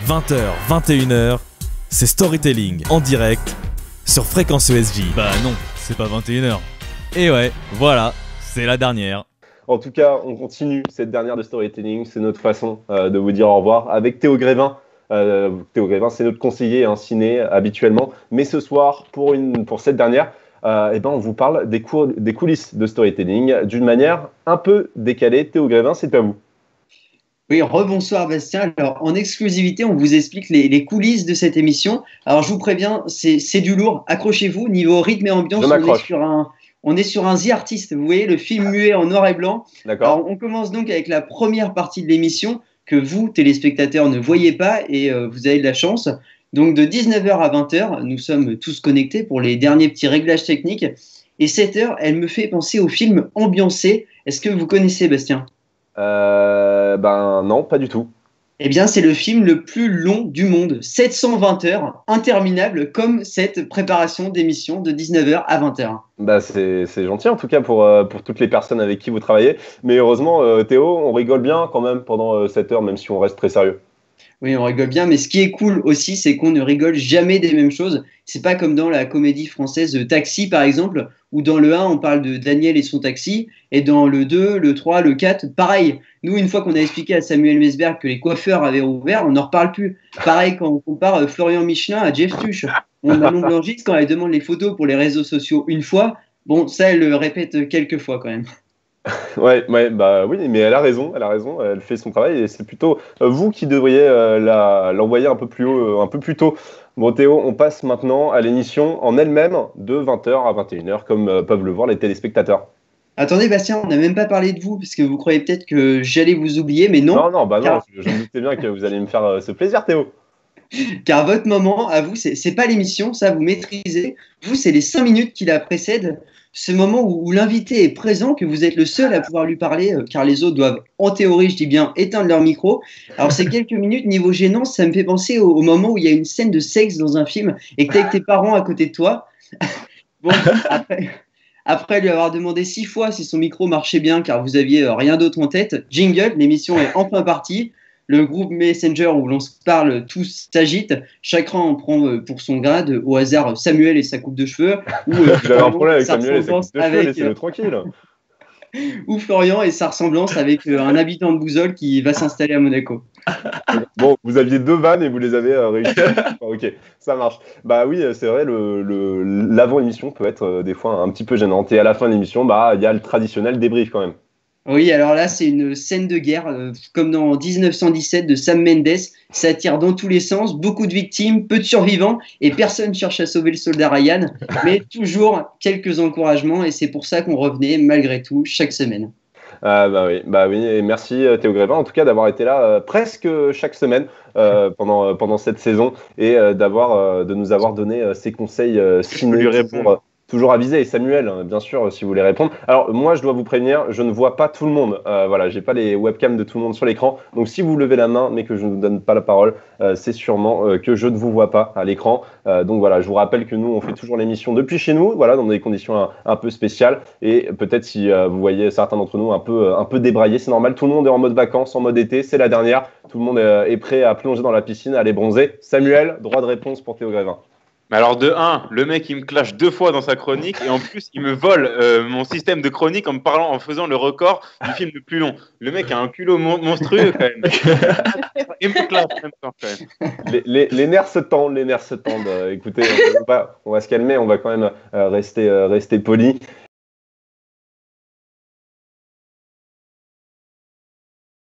20h, 21h, c'est Storytelling en direct sur Fréquence ESJ. Bah non, c'est pas 21h. Et ouais, voilà, c'est la dernière. En tout cas, on continue cette dernière de Storytelling. C'est notre façon de vous dire au revoir avec Théo Grévin. Théo Grévin, c'est notre conseiller ciné habituellement. Mais ce soir, pour cette dernière, on vous parle des coulisses de Storytelling d'une manière un peu décalée. Théo Grévin, c'est à vous. Oui, rebonsoir Bastien. Alors, en exclusivité, on vous explique les coulisses de cette émission. Alors, je vous préviens, c'est du lourd. Accrochez-vous. Niveau rythme et ambiance, on est sur un The Artist. Vous voyez, le film muet en noir et blanc. D'accord. Alors, on commence donc avec la première partie de l'émission que vous, téléspectateurs, ne voyez pas et vous avez de la chance. Donc, de 19h à 20h, nous sommes tous connectés pour les derniers petits réglages techniques. Et cette heure, elle me fait penser au film Ambiancé. Est-ce que vous connaissez, Bastien ? Non, pas du tout. Eh bien, c'est le film le plus long du monde, 720 heures, interminable, comme cette préparation d'émission de 19h à 20h. Bah c'est gentil en tout cas pour toutes les personnes avec qui vous travaillez. Mais heureusement, Théo, on rigole bien quand même pendant cette heure, même si on reste très sérieux. Oui, on rigole bien, mais ce qui est cool aussi, c'est qu'on ne rigole jamais des mêmes choses. C'est pas comme dans la comédie française Taxi, par exemple, où dans le 1, on parle de Daniel et son taxi, et dans le 2, le 3, le 4, pareil. Nous, une fois qu'on a expliqué à Samuel Mesberg que les coiffeurs avaient rouvert, on n'en reparle plus. Pareil quand on compare Florian Michelin à Jeff Tuch. Manon Blanchis, quand elle demande les photos pour les réseaux sociaux une fois, bon, ça, elle le répète quelques fois quand même. Ouais, bah oui, mais elle a raison, elle fait son travail et c'est plutôt vous qui devriez l'envoyer un peu plus haut, un peu plus tôt. Bon Théo, on passe maintenant à l'émission en elle-même de 20h à 21h comme peuvent le voir les téléspectateurs. Attendez Bastien, on n'a même pas parlé de vous, parce que vous croyez peut-être que j'allais vous oublier, mais non. Non, je me doutais bien que vous allez me faire ce plaisir Théo. Car votre moment, à vous, c'est pas l'émission, ça vous maîtrisez. Vous, c'est les 5 minutes qui la précèdent. Ce moment où l'invité est présent, que vous êtes le seul à pouvoir lui parler, car les autres doivent, en théorie, je dis bien, éteindre leur micro. Alors, ces quelques minutes, niveau gênance, ça me fait penser au moment où il y a une scène de sexe dans un film et que tu as tes parents à côté de toi. Bon, après lui avoir demandé 6 fois si son micro marchait bien, car vous aviez rien d'autre en tête, jingle, l'émission est enfin partie. Le groupe Messenger où l'on se parle tous s'agite, chacun en prend pour son grade, au hasard Samuel et sa coupe de cheveux, ou J'avais un problème avec Samuel et sa coupe de cheveux, laissez-le tranquille. Ou Florian et sa ressemblance avec un habitant de Bouzol qui va s'installer à Monaco. Bon, vous aviez 2 vannes et vous les avez réussi. Ok, ça marche. Bah oui, c'est vrai, l'avant-émission peut être des fois un petit peu gênante. Et à la fin de l'émission, il y a le traditionnel débrief quand même. Oui, alors là, c'est une scène de guerre, comme dans 1917 de Sam Mendes. Ça tire dans tous les sens, beaucoup de victimes, peu de survivants, et personne cherche à sauver le soldat Ryan, mais toujours quelques encouragements, et c'est pour ça qu'on revenait, malgré tout, chaque semaine. Bah oui, et merci Théo Grévin en tout cas d'avoir été là presque chaque semaine pendant cette saison et de nous avoir donné ces conseils ciné toujours avisés. Et Samuel, bien sûr, si vous voulez répondre. Alors moi, je dois vous prévenir, je ne vois pas tout le monde. Voilà, j'ai pas les webcams de tout le monde sur l'écran. Donc si vous levez la main mais que je ne vous donne pas la parole, c'est sûrement que je ne vous vois pas à l'écran. Donc voilà, je vous rappelle que nous, on fait toujours l'émission depuis chez nous, voilà, dans des conditions un peu spéciales. Et peut-être si vous voyez certains d'entre nous un peu débraillés, c'est normal. Tout le monde est en mode vacances, en mode été, c'est la dernière. Tout le monde est prêt à plonger dans la piscine, à aller bronzer. Samuel, droit de réponse pour Théo Grévin. Mais alors de 1, le mec il me clash 2 fois dans sa chronique et en plus il me vole mon système de chronique en faisant le record du film le plus long. Le mec a un culot monstrueux quand même. Et me clash en même temps quand même. Les nerfs se tendent. Écoutez, on va se calmer, on va quand même rester poli.